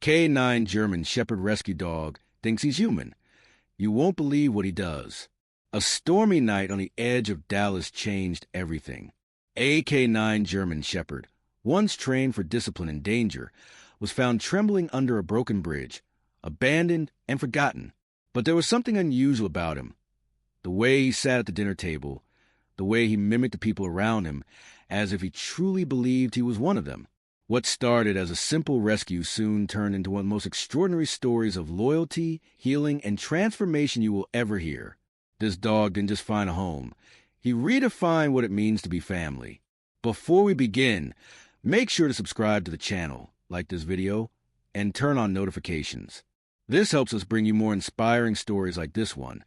K9 German Shepherd Rescue Dog thinks he's human. You won't believe what he does. A stormy night on the edge of Dallas changed everything. AK9 German Shepherd, once trained for discipline and danger, was found trembling under a broken bridge, abandoned and forgotten. But there was something unusual about him. The way he sat at the dinner table, the way he mimicked the people around him, as if he truly believed he was one of them. What started as a simple rescue soon turned into one of the most extraordinary stories of loyalty, healing, and transformation you will ever hear. This dog didn't just find a home. He redefined what it means to be family. Before we begin, make sure to subscribe to the channel, like this video, and turn on notifications. This helps us bring you more inspiring stories like this one.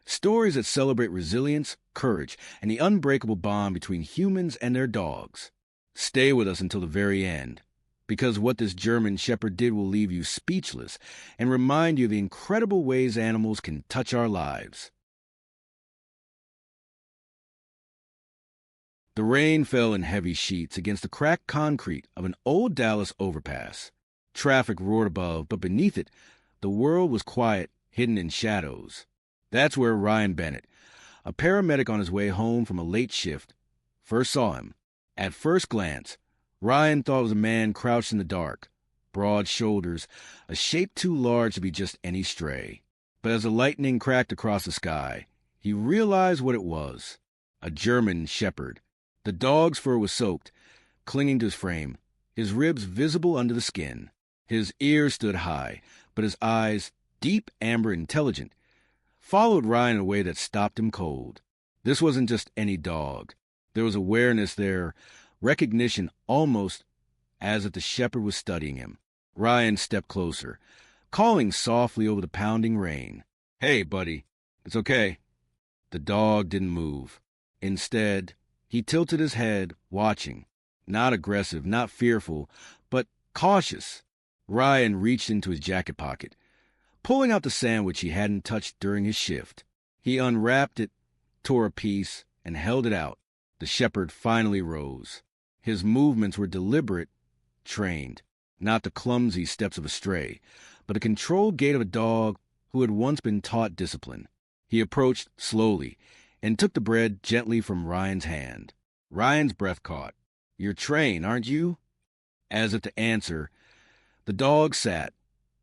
Stories that celebrate resilience, courage, and the unbreakable bond between humans and their dogs. Stay with us until the very end, because what this German Shepherd did will leave you speechless and remind you of the incredible ways animals can touch our lives. The rain fell in heavy sheets against the cracked concrete of an old Dallas overpass. Traffic roared above, but beneath it, the world was quiet, hidden in shadows. That's where Ryan Bennett, a paramedic on his way home from a late shift, first saw him. At first glance, Ryan thought it was a man crouched in the dark, broad shoulders, a shape too large to be just any stray. But as the lightning cracked across the sky, he realized what it was: a German Shepherd. The dog's fur was soaked, clinging to his frame, his ribs visible under the skin. His ears stood high, but his eyes, deep amber intelligent, followed Ryan in a way that stopped him cold. This wasn't just any dog. There was awareness there, recognition, almost as if the shepherd was studying him. Ryan stepped closer, calling softly over the pounding rain. "Hey, buddy, it's okay." The dog didn't move. Instead, he tilted his head, watching. Not aggressive, not fearful, but cautious. Ryan reached into his jacket pocket, pulling out the sandwich he hadn't touched during his shift. He unwrapped it, tore a piece, and held it out. The shepherd finally rose. His movements were deliberate, trained. Not the clumsy steps of a stray, but the controlled gait of a dog who had once been taught discipline. He approached slowly and took the bread gently from Ryan's hand. Ryan's breath caught. "You're trained, aren't you?" As if to answer, the dog sat,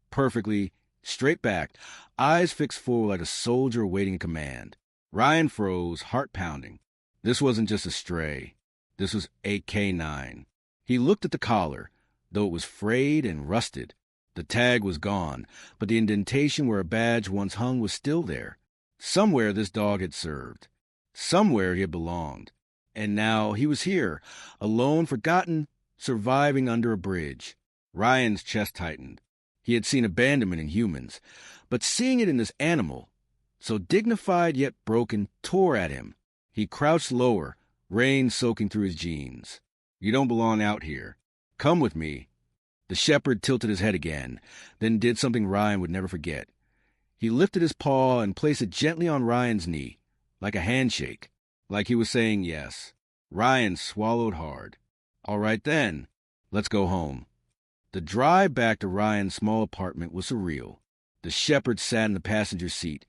perfectly, straight back, eyes fixed forward like a soldier awaiting a command. Ryan froze, heart pounding. This wasn't just a stray. This was a K9. He looked at the collar, though it was frayed and rusted. The tag was gone, but the indentation where a badge once hung was still there. Somewhere this dog had served. Somewhere he had belonged. And now he was here, alone, forgotten, surviving under a bridge. Ryan's chest tightened. He had seen abandonment in humans, but seeing it in this animal, so dignified yet broken, tore at him. He crouched lower, rain soaking through his jeans. "You don't belong out here. Come with me." The shepherd tilted his head again, then did something Ryan would never forget. He lifted his paw and placed it gently on Ryan's knee, like a handshake, like he was saying yes. Ryan swallowed hard. "All right then, let's go home." The drive back to Ryan's small apartment was surreal. The shepherd sat in the passenger seat,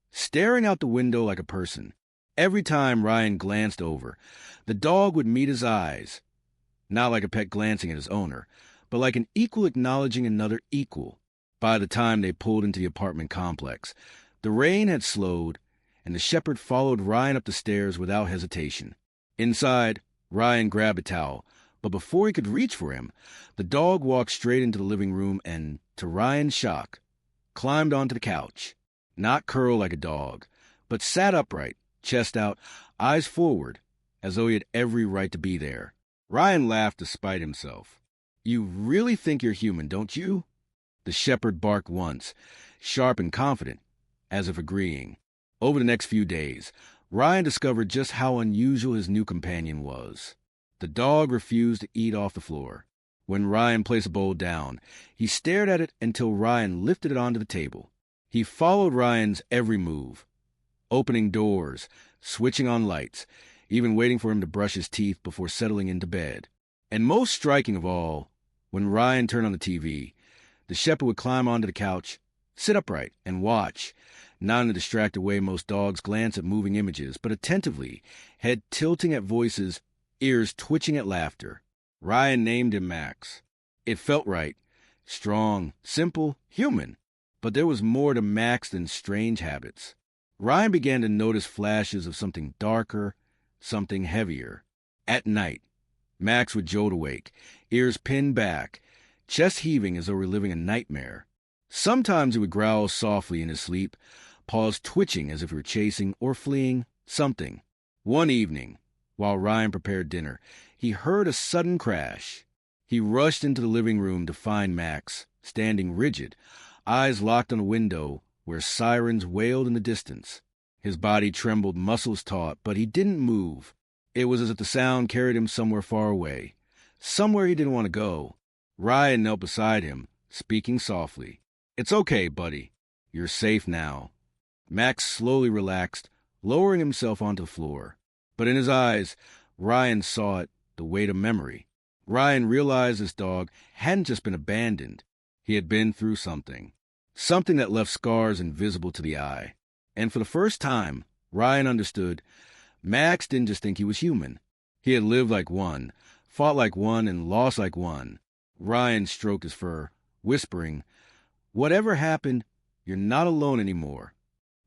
staring out the window like a person. Every time Ryan glanced over, the dog would meet his eyes, not like a pet glancing at his owner, but like an equal acknowledging another equal. By the time they pulled into the apartment complex, the rain had slowed, and the shepherd followed Ryan up the stairs without hesitation. Inside, Ryan grabbed a towel, but before he could reach for him, the dog walked straight into the living room and, to Ryan's shock, climbed onto the couch. Not curled like a dog, but sat upright, chest out, eyes forward, as though he had every right to be there. Ryan laughed despite himself. "You really think you're human, don't you?" The shepherd barked once, sharp and confident, as if agreeing. Over the next few days, Ryan discovered just how unusual his new companion was. The dog refused to eat off the floor. When Ryan placed a bowl down, he stared at it until Ryan lifted it onto the table. He followed Ryan's every move, opening doors, switching on lights, even waiting for him to brush his teeth before settling into bed. And most striking of all, when Ryan turned on the TV, The shepherd would climb onto the couch, sit upright, and watch, not in a distracted way most dogs glance at moving images, but attentively, head tilting at voices, ears twitching at laughter. Ryan named him Max. It felt right. Strong, simple, human. But there was more to Max than strange habits. Ryan began to notice flashes of something darker, something heavier. At night, Max would jolt awake, ears pinned back, chest heaving as though reliving a nightmare. Sometimes he would growl softly in his sleep, paws twitching as if he were chasing or fleeing something. One evening, while Ryan prepared dinner, he heard a sudden crash. He rushed into the living room to find Max, standing rigid, eyes locked on a window where sirens wailed in the distance. His body trembled, muscles taut, but he didn't move. It was as if the sound carried him somewhere far away, somewhere he didn't want to go. Ryan knelt beside him, speaking softly. "It's okay, buddy. You're safe now." Max slowly relaxed, lowering himself onto the floor. But in his eyes, Ryan saw it, the weight of memory. Ryan realized this dog hadn't just been abandoned. He had been through something. Something that left scars invisible to the eye. And for the first time, Ryan understood Max didn't just think he was human. He had lived like one, fought like one, and lost like one. Ryan stroked his fur, whispering, "Whatever happened, you're not alone anymore."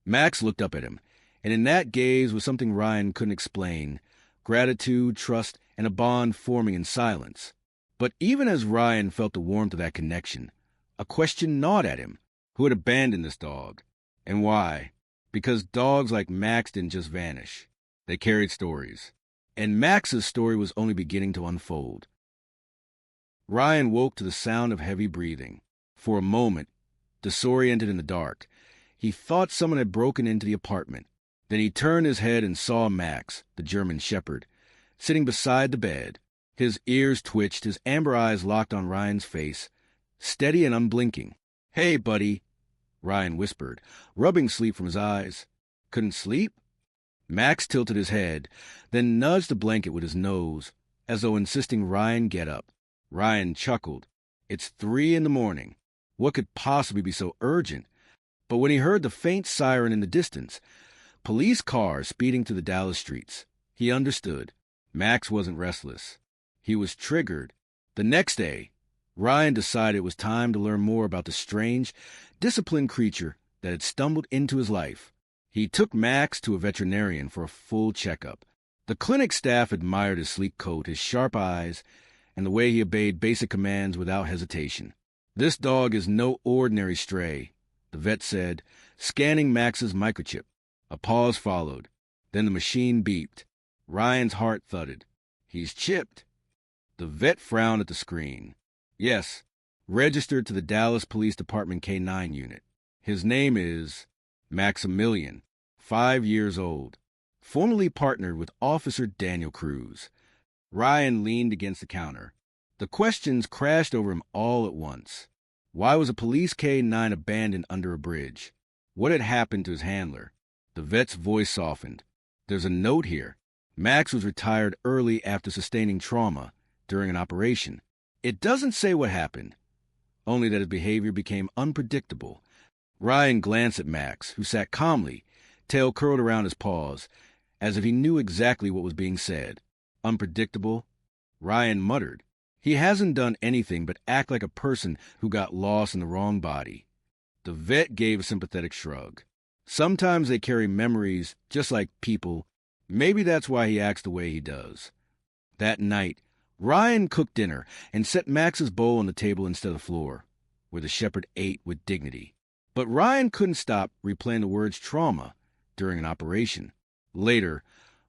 Max looked up at him, and in that gaze was something Ryan couldn't explain, gratitude, trust, and a bond forming in silence. But even as Ryan felt the warmth of that connection, a question gnawed at him. Who had abandoned this dog? And why? Because dogs like Max didn't just vanish. They carried stories. And Max's story was only beginning to unfold. Ryan woke to the sound of heavy breathing. For a moment, disoriented in the dark, he thought someone had broken into the apartment. Then he turned his head and saw Max, the German shepherd, sitting beside the bed. His ears twitched, his amber eyes locked on Ryan's face, steady and unblinking. "Hey, buddy," Ryan whispered, rubbing sleep from his eyes. "Couldn't sleep?" Max tilted his head, then nudged the blanket with his nose, as though insisting Ryan get up. Ryan chuckled. "It's 3 a.m. What could possibly be so urgent?" But when he heard the faint siren in the distance, police cars speeding through the Dallas streets, he understood. Max wasn't restless. He was triggered. The next day, Ryan decided it was time to learn more about the strange, disciplined creature that had stumbled into his life. He took Max to a veterinarian for a full checkup. The clinic staff admired his sleek coat, his sharp eyes, and the way he obeyed basic commands without hesitation. "This dog is no ordinary stray," the vet said, scanning Max's microchip. A pause followed. Then the machine beeped. Ryan's heart thudded. "He's chipped." The vet frowned at the screen. "Yes, registered to the Dallas Police Department K-9 unit. His name is Maximilian, 5 years old, formerly partnered with Officer Daniel Cruz." Ryan leaned against the counter. The questions crashed over him all at once. Why was a police K-9 abandoned under a bridge? What had happened to his handler? The vet's voice softened. "There's a note here. Max was retired early after sustaining trauma during an operation. It doesn't say what happened, only that his behavior became unpredictable." Ryan glanced at Max, who sat calmly, tail curled around his paws, as if he knew exactly what was being said. "Unpredictable?" Ryan muttered. "He hasn't done anything but act like a person who got lost in the wrong body." The vet gave a sympathetic shrug. "Sometimes they carry memories just like people. Maybe that's why he acts the way he does." That night, Ryan cooked dinner and set Max's bowl on the table instead of the floor, where the shepherd ate with dignity. But Ryan couldn't stop replaying the words trauma during an operation. Later,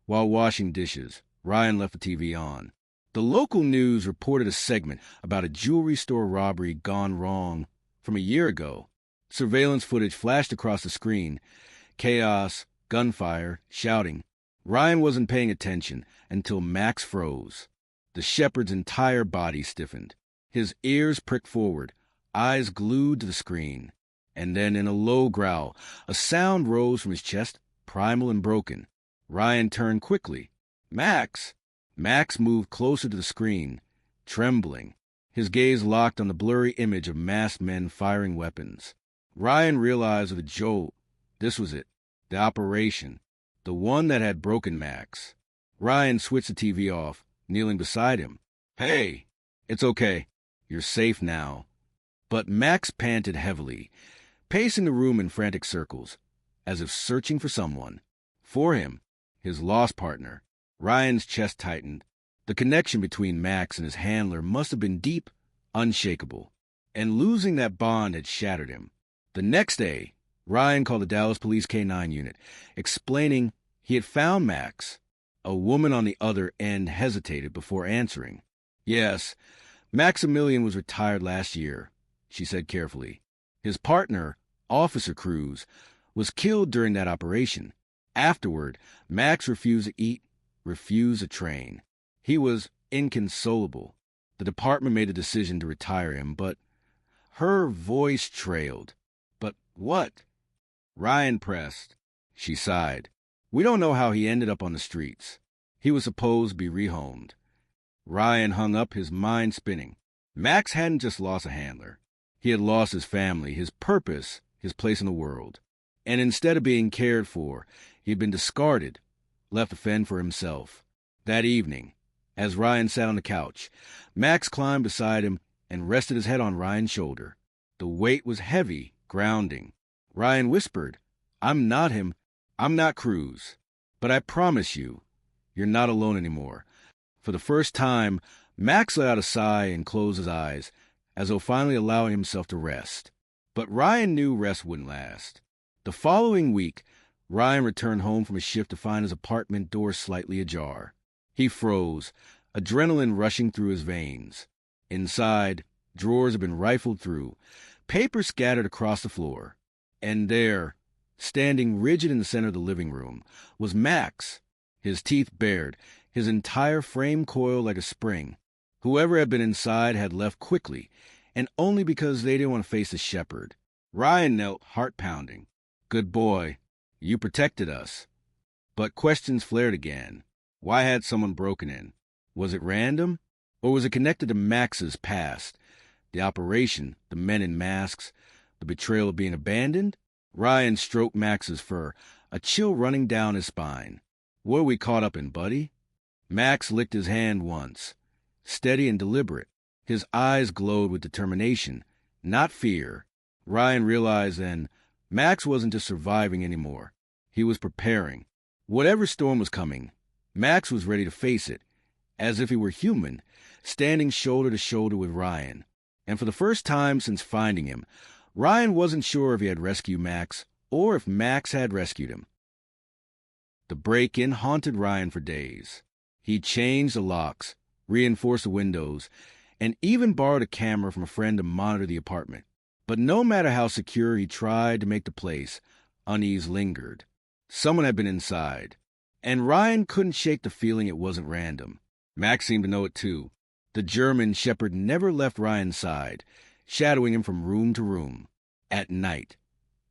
while washing dishes, Ryan left the TV on. The local news reported a segment about a jewelry store robbery gone wrong from a year ago. Surveillance footage flashed across the screen. Chaos, gunfire, shouting. Ryan wasn't paying attention until Max froze. The shepherd's entire body stiffened. His ears pricked forward, eyes glued to the screen. And then, in a low growl, a sound rose from his chest, primal and broken. Ryan turned quickly. "Max!" Max moved closer to the screen, trembling. his gaze locked on the blurry image of masked men firing weapons. Ryan realized with a jolt, this was it, the operation, the one that had broken Max. Ryan switched the TV off, kneeling beside him. Hey, it's okay. You're safe now. But Max panted heavily, pacing the room in frantic circles, as if searching for someone. For him, his lost partner. Ryan's chest tightened. The connection between Max and his handler must have been deep, unshakable. And losing that bond had shattered him. The next day, Ryan called the Dallas Police K-9 unit, explaining he had found Max. A woman on the other end hesitated before answering. Yes, Maximilian was retired last year, she said carefully. His partner, Officer Cruz, was killed during that operation. Afterward, Max refused to eat, refused to train. He was inconsolable. The department made a decision to retire him, but her voice trailed. But what? Ryan pressed. She sighed. We don't know how he ended up on the streets. He was supposed to be rehomed. Ryan hung up, his mind spinning. Max hadn't just lost a handler. He had lost his family, his purpose, his place in the world. And instead of being cared for, he had been discarded, left to fend for himself. That evening, as Ryan sat on the couch, Max climbed beside him and rested his head on Ryan's shoulder. The weight was heavy, grounding. Ryan whispered, I'm not him. I'm not Cruz. But I promise you, you're not alone anymore. For the first time, Max let out a sigh and closed his eyes, as though finally allowing himself to rest. But Ryan knew rest wouldn't last. The following week, Ryan returned home from a shift to find his apartment door slightly ajar. He froze, adrenaline rushing through his veins. Inside, drawers had been rifled through, paper scattered across the floor. And there, standing rigid in the center of the living room, was Max, his teeth bared, his entire frame coiled like a spring. Whoever had been inside had left quickly, and only because they didn't want to face the shepherd. Ryan knelt, heart pounding. Good boy, you protected us. But questions flared again. Why had someone broken in? Was it random? Or was it connected to Max's past? The operation, the men in masks, the betrayal of being abandoned? Ryan stroked Max's fur, a chill running down his spine. What are we caught up in, buddy? Max licked his hand once, steady and deliberate. His eyes glowed with determination, not fear. Ryan realized then Max wasn't just surviving anymore. He was preparing. Whatever storm was coming, Max was ready to face it, as if he were human, standing shoulder to shoulder with Ryan. And for the first time since finding him, Ryan wasn't sure if he had rescued Max or if Max had rescued him. The break-in haunted Ryan for days. He changed the locks, reinforced the windows, and even borrowed a camera from a friend to monitor the apartment. But no matter how secure he tried to make the place, unease lingered. Someone had been inside, and Ryan couldn't shake the feeling it wasn't random. Max seemed to know it too. The German shepherd never left Ryan's side, shadowing him from room to room. At night,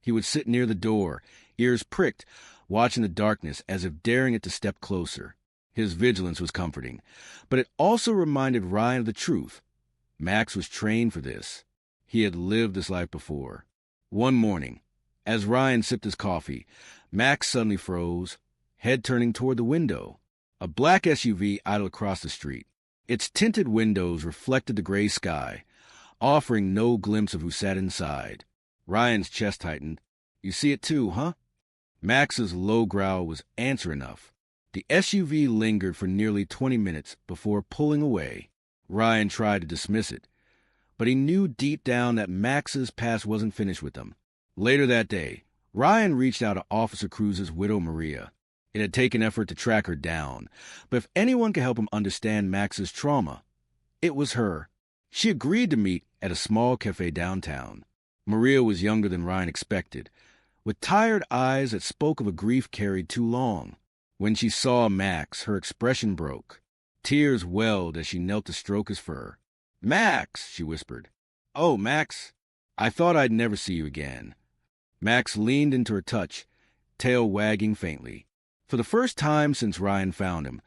he would sit near the door, ears pricked, watching the darkness as if daring it to step closer. His vigilance was comforting, but it also reminded Ryan of the truth. Max was trained for this. He had lived this life before. One morning, as Ryan sipped his coffee, Max suddenly froze, head turning toward the window. A black SUV idled across the street. Its tinted windows reflected the gray sky, offering no glimpse of who sat inside. Ryan's chest tightened. You see it too, huh? Max's low growl was answer enough. The SUV lingered for nearly 20 minutes before pulling away. Ryan tried to dismiss it, but he knew deep down that Max's past wasn't finished with them. Later that day, Ryan reached out to Officer Cruz's widow, Maria. It had taken effort to track her down, but if anyone could help him understand Max's trauma, it was her. She agreed to meet at a small cafe downtown. Maria was younger than Ryan expected, with tired eyes that spoke of a grief carried too long. When she saw Max, her expression broke. Tears welled as she knelt to stroke his fur. "Max," she whispered. "Oh, Max, I thought I'd never see you again." Max leaned into her touch, tail wagging faintly. For the first time since Ryan found him,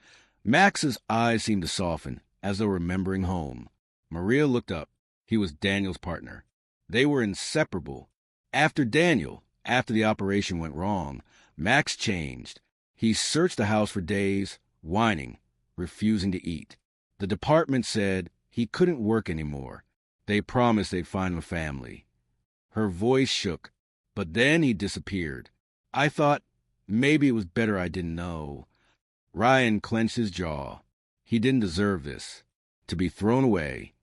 Max's eyes seemed to soften, as though remembering home. Maria looked up. He was Daniel's partner. They were inseparable. After the operation went wrong, Max changed. He searched the house for days, whining, refusing to eat. The department said he couldn't work anymore. They promised they'd find him a family. Her voice shook, but then he disappeared. I thought maybe it was better I didn't know. Ryan clenched his jaw. He didn't deserve this. To be thrown away.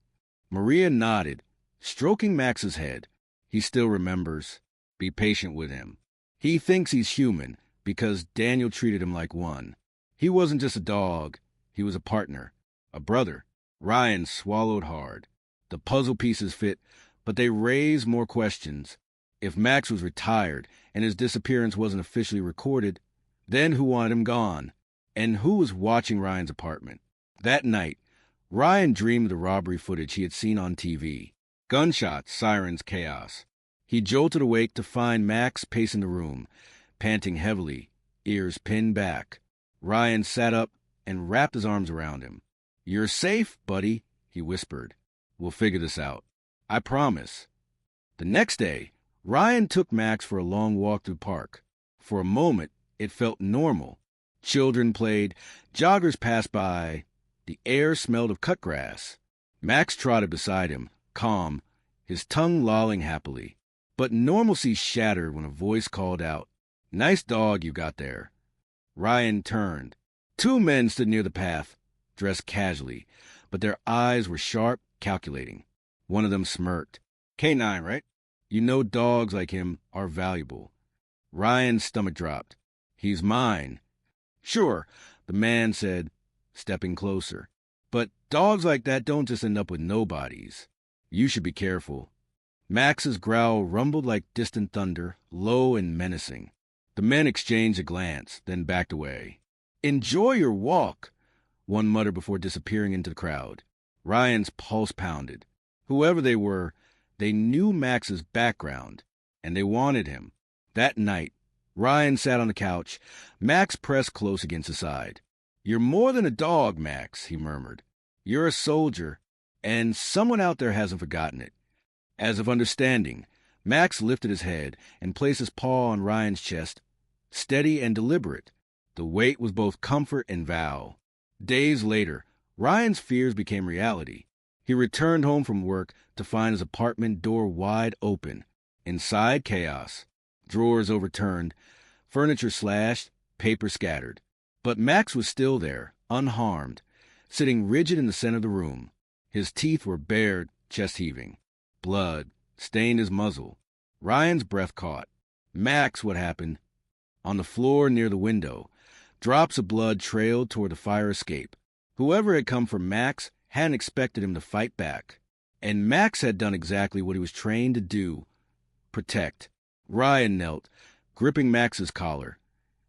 Maria nodded, stroking Max's head. He still remembers. Be patient with him. He thinks he's human because Daniel treated him like one. He wasn't just a dog. He was a partner, a brother. Ryan swallowed hard. The puzzle pieces fit, but they raised more questions. If Max was retired and his disappearance wasn't officially recorded, then who wanted him gone? And who was watching Ryan's apartment? That night, Ryan dreamed of the robbery footage he had seen on TV. Gunshots, sirens, chaos. He jolted awake to find Max pacing the room, panting heavily, ears pinned back. Ryan sat up and wrapped his arms around him. "You're safe, buddy," he whispered. "We'll figure this out. I promise." The next day, Ryan took Max for a long walk through the park. For a moment, it felt normal. Children played, joggers passed by. The air smelled of cut grass. Max trotted beside him, calm, his tongue lolling happily. But normalcy shattered when a voice called out, "Nice dog you got there." Ryan turned. Two men stood near the path, dressed casually, but their eyes were sharp, calculating. One of them smirked. "K9, right? You know dogs like him are valuable." Ryan's stomach dropped. "He's mine." "Sure," the man said, stepping closer. "But dogs like that don't just end up with nobodies. You should be careful." Max's growl rumbled like distant thunder, low and menacing. The men exchanged a glance, then backed away. "Enjoy your walk," one muttered before disappearing into the crowd. Ryan's pulse pounded. Whoever they were, they knew Max's background, and they wanted him. That night, Ryan sat on the couch. Max pressed close against his side. "You're more than a dog, Max," he murmured. "You're a soldier, and someone out there hasn't forgotten it." As if understanding, Max lifted his head and placed his paw on Ryan's chest, steady and deliberate. The weight was both comfort and vow. Days later, Ryan's fears became reality. He returned home from work to find his apartment door wide open. Inside, chaos. Drawers overturned, furniture slashed, paper scattered. But Max was still there, unharmed, sitting rigid in the center of the room. His teeth were bared, chest heaving. Blood stained his muzzle. Ryan's breath caught. "Max, what happened?" On the floor near the window, drops of blood trailed toward the fire escape. Whoever had come for Max hadn't expected him to fight back. And Max had done exactly what he was trained to do: protect. Ryan knelt, gripping Max's collar,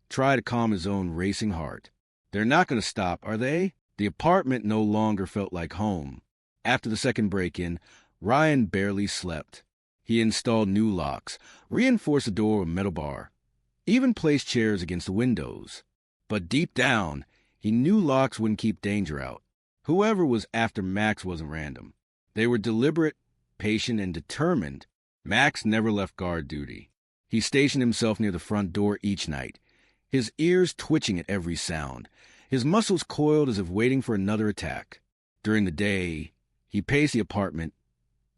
tried to calm his own racing heart. They're not going to stop, are they? The apartment no longer felt like home. After the second break-in, Ryan barely slept. He installed new locks, reinforced the door with a metal bar, even placed chairs against the windows. But deep down, he knew locks wouldn't keep danger out. Whoever was after Max wasn't random. They were deliberate, patient, and determined. Max never left guard duty. He stationed himself near the front door each night, his ears twitching at every sound, his muscles coiled as if waiting for another attack. During the day, he paced the apartment,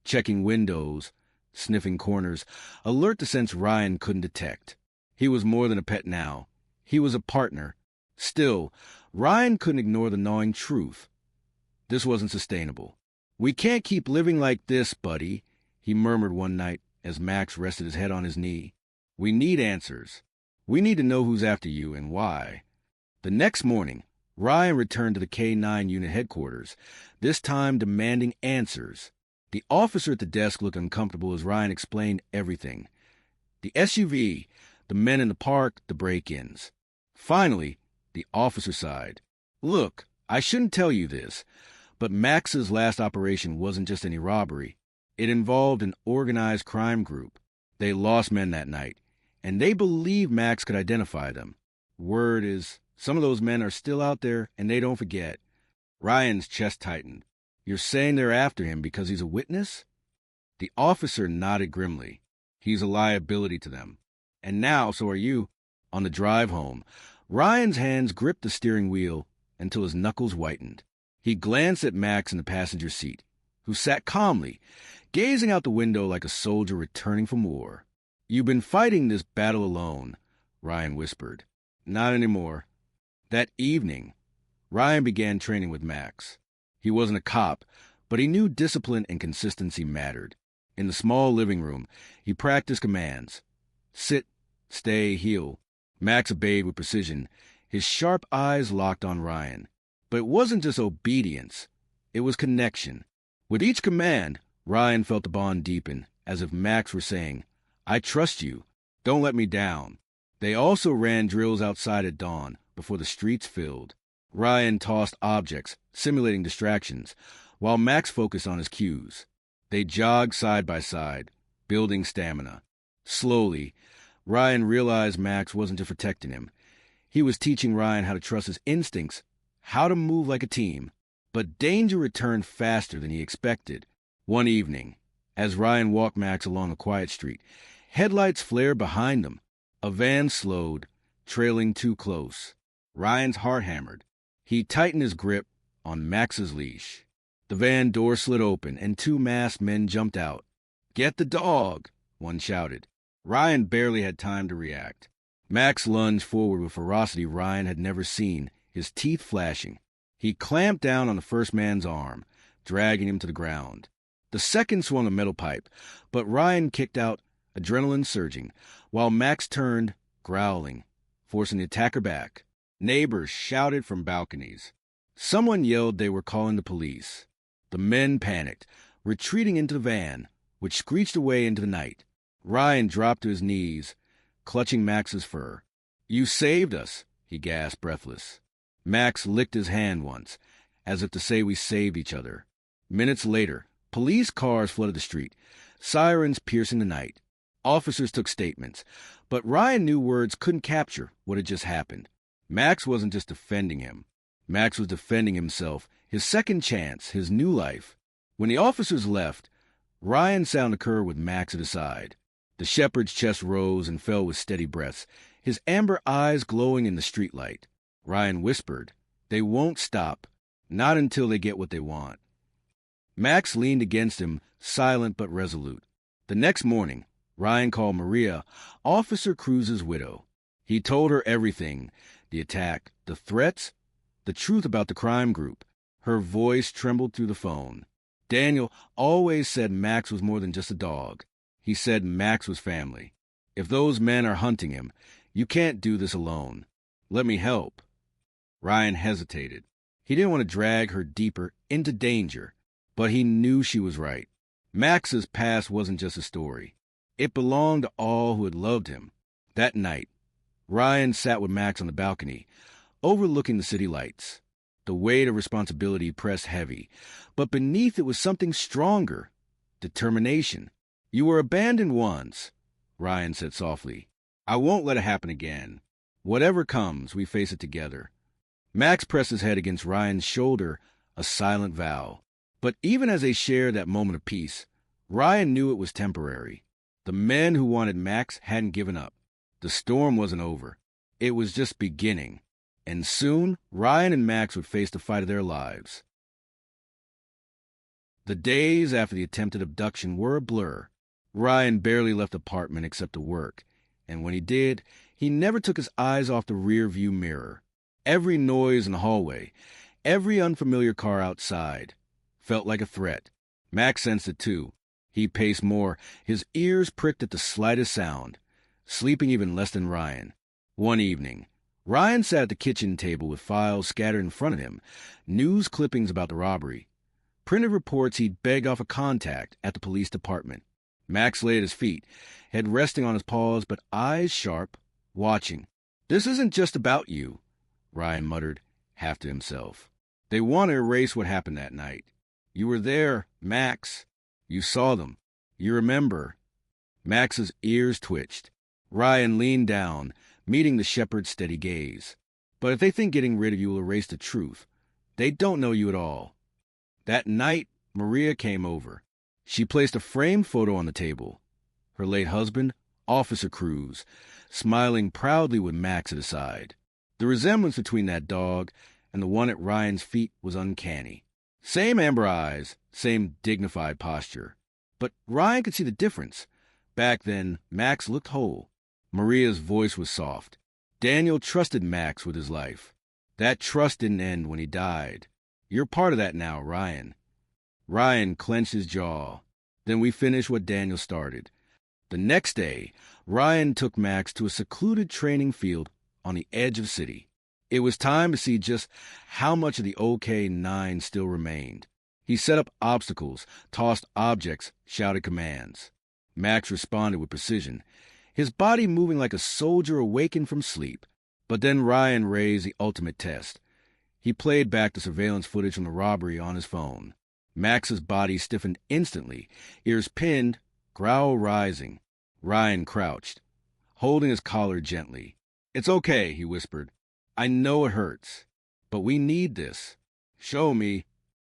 checking windows, sniffing corners, alert to sense Ryan couldn't detect. He was more than a pet now. He was a partner. Still, Ryan couldn't ignore the gnawing truth. This wasn't sustainable. "We can't keep living like this, buddy," he murmured one night as Max rested his head on his knee. "We need answers. We need to know who's after you and why." The next morning, Ryan returned to the K9 unit headquarters, this time demanding answers. The officer at the desk looked uncomfortable as Ryan explained everything. The SUV, the men in the park, the break-ins. Finally, the officer sighed. "Look, I shouldn't tell you this, but Max's last operation wasn't just any robbery. It involved an organized crime group. They lost men that night, and they believe Max could identify them. Word is, some of those men are still out there, and they don't forget." Ryan's chest tightened. You're saying they're after him because he's a witness? The officer nodded grimly. He's a liability to them. And now, so are you. On the drive home, Ryan's hands gripped the steering wheel until his knuckles whitened. He glanced at Max in the passenger seat, who sat calmly, gazing out the window like a soldier returning from war. You've been fighting this battle alone, Ryan whispered. Not anymore. That evening, Ryan began training with Max. He wasn't a cop, but he knew discipline and consistency mattered. In the small living room, he practiced commands. Sit, stay, heel. Max obeyed with precision, his sharp eyes locked on Ryan. But it wasn't just obedience. It was connection. With each command, Ryan felt the bond deepen, as if Max were saying, I trust you. Don't let me down. They also ran drills outside at dawn, before the streets filled. Ryan tossed objects, simulating distractions, while Max focused on his cues. They jogged side by side, building stamina. Slowly, Ryan realized Max wasn't just protecting him. He was teaching Ryan how to trust his instincts, how to move like a team. But danger returned faster than he expected. One evening, as Ryan walked Max along a quiet street, headlights flared behind them. A van slowed, trailing too close. Ryan's heart hammered. He tightened his grip on Max's leash. The van door slid open, and two masked men jumped out. Get the dog, one shouted. Ryan barely had time to react. Max lunged forward with ferocity Ryan had never seen, his teeth flashing. He clamped down on the first man's arm, dragging him to the ground. The second swung a metal pipe, but Ryan kicked out, adrenaline surging, while Max turned, growling, forcing the attacker back. Neighbors shouted from balconies. Someone yelled they were calling the police. The men panicked, retreating into the van, which screeched away into the night. Ryan dropped to his knees, clutching Max's fur. You saved us, he gasped, breathless. Max licked his hand once, as if to say we saved each other. Minutes later, police cars flooded the street, sirens piercing the night. Officers took statements, but Ryan knew words couldn't capture what had just happened. Max wasn't just defending him. Max was defending himself, his second chance, his new life. When the officers left, Ryan sat on the curb with Max at his side. The shepherd's chest rose and fell with steady breaths, his amber eyes glowing in the streetlight. Ryan whispered, They won't stop, not until they get what they want. Max leaned against him, silent but resolute. The next morning, Ryan called Maria, Officer Cruz's widow. He told her everything, the attack, the threats, the truth about the crime group. Her voice trembled through the phone. Daniel always said Max was more than just a dog. He said Max was family. If those men are hunting him, you can't do this alone. Let me help. Ryan hesitated. He didn't want to drag her deeper into danger, but he knew she was right. Max's past wasn't just a story. It belonged to all who had loved him. That night, Ryan sat with Max on the balcony, overlooking the city lights. The weight of responsibility pressed heavy, but beneath it was something stronger, determination. You were abandoned once, Ryan said softly. I won't let it happen again. Whatever comes, we face it together. Max pressed his head against Ryan's shoulder, a silent vow. But even as they shared that moment of peace, Ryan knew it was temporary. The men who wanted Max hadn't given up. The storm wasn't over. It was just beginning. And soon, Ryan and Max would face the fight of their lives. The days after the attempted abduction were a blur. Ryan barely left the apartment except to work. And when he did, he never took his eyes off the rear-view mirror. Every noise in the hallway, every unfamiliar car outside, felt like a threat. Max sensed it too. He paced more, his ears pricked at the slightest sound, sleeping even less than Ryan. One evening, Ryan sat at the kitchen table with files scattered in front of him, news clippings about the robbery, printed reports he'd begged off a contact at the police department. Max lay at his feet, head resting on his paws, but eyes sharp, watching. This isn't just about you, Ryan muttered, half to himself. They want to erase what happened that night. You were there, Max. You saw them. You remember. Max's ears twitched. Ryan leaned down, meeting the shepherd's steady gaze. But if they think getting rid of you will erase the truth, they don't know you at all. That night, Maria came over. She placed a framed photo on the table. Her late husband, Officer Cruz, smiling proudly with Max at his side. The resemblance between that dog and the one at Ryan's feet was uncanny. Same amber eyes, same dignified posture. But Ryan could see the difference. Back then, Max looked whole. Maria's voice was soft. Daniel trusted Max with his life. That trust didn't end when he died. You're part of that now, Ryan. Ryan clenched his jaw. Then we finished what Daniel started. The next day, Ryan took Max to a secluded training field on the edge of the city. It was time to see just how much of the OK-9 still remained. He set up obstacles, tossed objects, shouted commands. Max responded with precision, his body moving like a soldier awakened from sleep. But then Ryan raised the ultimate test. He played back the surveillance footage from the robbery on his phone. Max's body stiffened instantly, ears pinned, growl rising. Ryan crouched, holding his collar gently. "It's okay," he whispered. "I know it hurts, but we need this. Show me."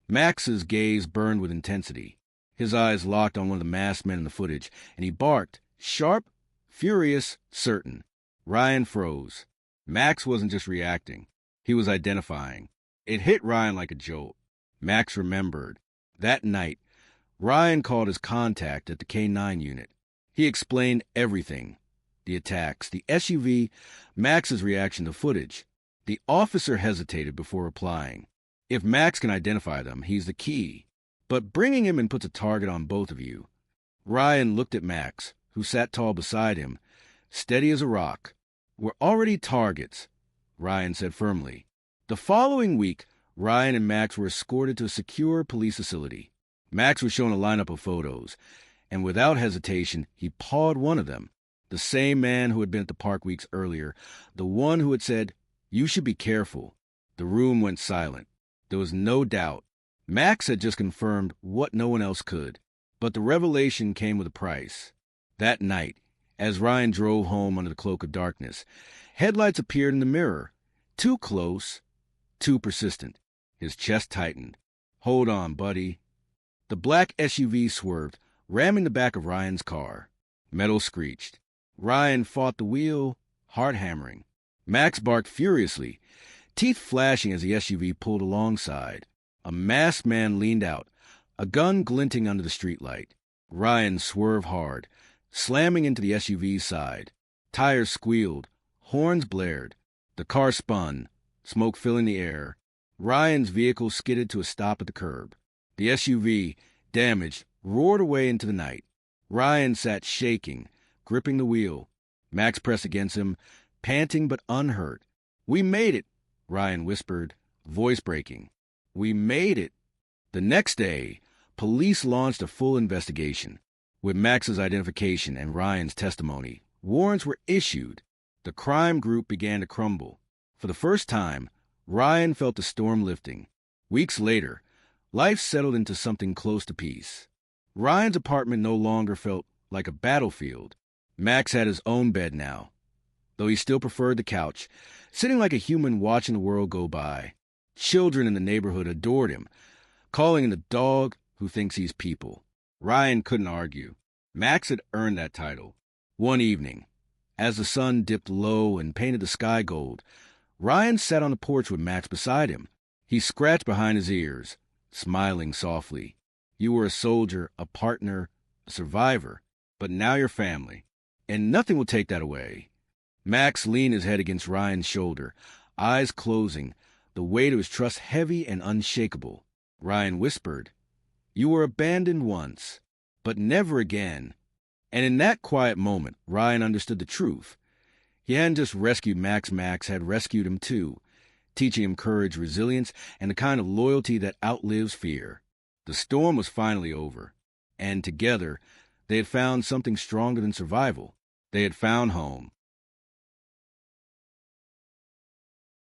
Max's gaze burned with intensity. His eyes locked on one of the masked men in the footage, and he barked, sharp, furious, certain. Ryan froze. Max wasn't just reacting. He was identifying. It hit Ryan like a jolt. Max remembered. That night, Ryan called his contact at the K-9 unit. He explained everything. The attacks, the SUV, Max's reaction to footage. The officer hesitated before replying. If Max can identify them, he's the key. But bringing him in puts a target on both of you. Ryan looked at Max, who sat tall beside him, steady as a rock. "We're already targets," Ryan said firmly. The following week, Ryan and Max were escorted to a secure police facility. Max was shown a lineup of photos, and without hesitation, he pawed one of them. The same man who had been at the park weeks earlier, the one who had said, "You should be careful." The room went silent. There was no doubt. Max had just confirmed what no one else could. But the revelation came with a price. That night, as Ryan drove home under the cloak of darkness, headlights appeared in the mirror. Too close, too persistent. His chest tightened. "Hold on, buddy." The black SUV swerved, ramming the back of Ryan's car. Metal screeched. Ryan fought the wheel, heart hammering. Max barked furiously, teeth flashing as the SUV pulled alongside. A masked man leaned out, a gun glinting under the streetlight. Ryan swerved hard, slamming into the SUV's side. Tires squealed, horns blared. The car spun, smoke filling the air. Ryan's vehicle skidded to a stop at the curb. The SUV, damaged, roared away into the night. Ryan sat shaking, gripping the wheel. Max pressed against him, panting but unhurt. "We made it," Ryan whispered, voice breaking. "We made it." The next day, police launched a full investigation. With Max's identification and Ryan's testimony, warrants were issued. The crime group began to crumble. For the first time, Ryan felt the storm lifting. Weeks later, life settled into something close to peace. Ryan's apartment no longer felt like a battlefield. Max had his own bed now, though he still preferred the couch, sitting like a human watching the world go by. Children in the neighborhood adored him, calling him the dog who thinks he's people. Ryan couldn't argue. Max had earned that title. One evening, as the sun dipped low and painted the sky gold, Ryan sat on the porch with Max beside him. He scratched behind his ears, smiling softly. "You were a soldier, a partner, a survivor, but now you're family, and nothing will take that away." Max leaned his head against Ryan's shoulder, eyes closing, the weight of his trust heavy and unshakable. Ryan whispered, "You were abandoned once, but never again." And in that quiet moment, Ryan understood the truth. He hadn't just rescued Max had rescued him too, teaching him courage, resilience, and the kind of loyalty that outlives fear. The storm was finally over, and together they had found something stronger than survival. They had found home.